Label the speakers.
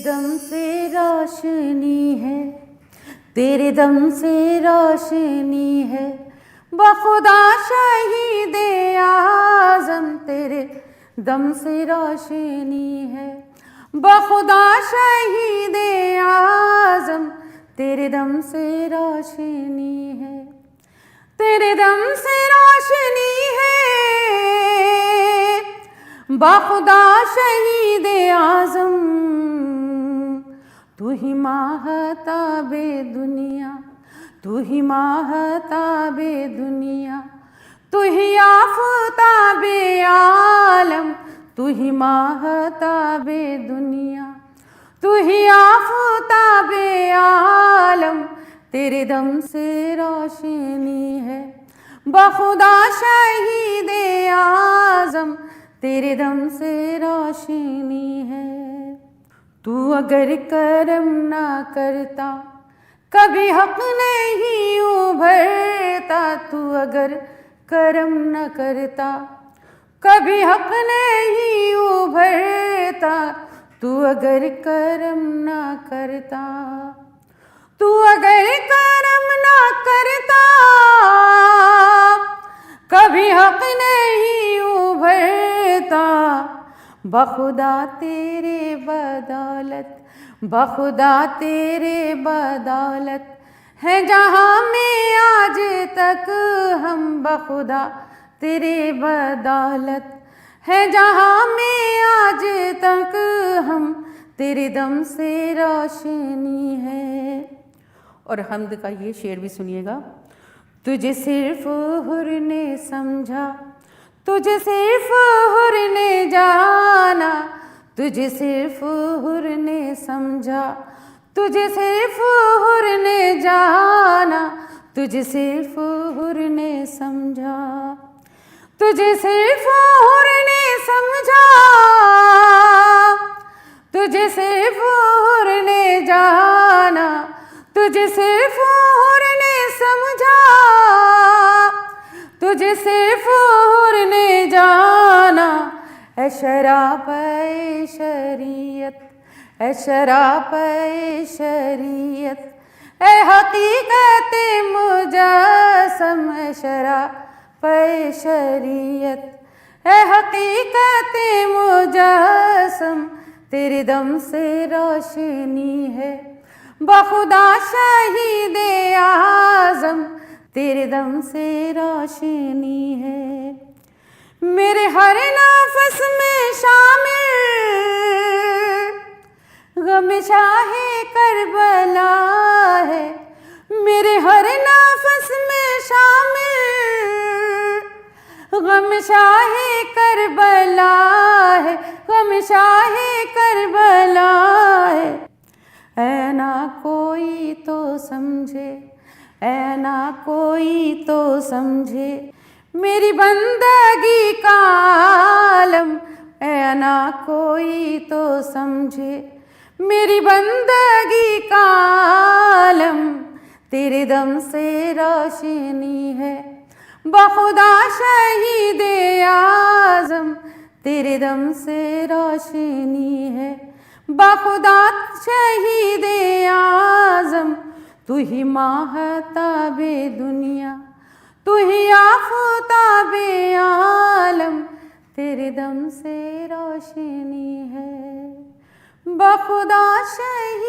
Speaker 1: दम से रोशनी है, तेरे दम से रोशनी है, बखुदा शहीद आज़म तेरे दम से रोशनी है, बखुदा शहीद आज़म तेरे दम से रोशनी है, तेरे दम से रोशनी है, बखुदा शहीद आज़म तू ही माहताबे दुनिया, तू ही माहताबे दुनिया, तू ही आफ़ताबे आलम, तू ही माहताबे दुनिया, तू ही आफ़ताबे आलम तेरे दम से रोशनी है, बखुदा शहीद आज़म तेरे दम से रोशनी है। तू अगर करम ना करता कभी हक नहीं उभरता, तू अगर करम न करता कभी हक नहीं उभरता, तू अगर करम ना करता, तू अगर करम ना करता कभी हक नहीं उभरता, बखुदा तेरे बदौलत, बखुदा तेरे बदौलत है जहाँ में आज तक हम, बखुदा तेरे बदौलत है जहाँ में आज तक हम, तेरे दम से रोशनी है। और हम्द का ये शेर भी सुनिएगा। तुझे सिर्फ हुर ने समझा, तुझे सिर्फ हुर ने जाना, तुझे सिर्फ हुर ने समझा, तुझे सिर्फ हुर ने जाना, तुझे सिर्फ हुर ने समझा, तुझे सिर्फ हुर ने समझा, तुझे सिर्फ हुर ने जाना, तुझे सिर्फ हुर ने समझा, तुझे सिर्फ हुर ने जाना। ऐ शराब ऐ शरीयत, ऐ शराब ऐ शरीयत, ऐ हकीकत मुजस्सम, ऐ शराब ऐ शरीयत, ऐ हकीकत मुजस्सम तेरे दम से रोशनी है, बखुदा शहीद आज़म तेरे दम से रोशनी है। मेरे हर नफ़स में शामिल गम शाहे करबला है, मेरे हर नफ़स में शामिल गम शाहे करबला है, गम शाहे करबला है। ऐ ना कोई तो समझे, ऐ ना कोई तो समझे मेरी बंदगी का आलम, ऐ ना कोई तो समझे मेरी बंदगी का आलम तेरे दम से रोशनी है, बखुदा शहीद आज़म तेरे दम से रोशनी है, बखुदा शहीद आज़म तू ही माहताबे दुनिया, तू ही आफ़ताबे आलम तेरे दम से रोशनी है, बखुदा शहीद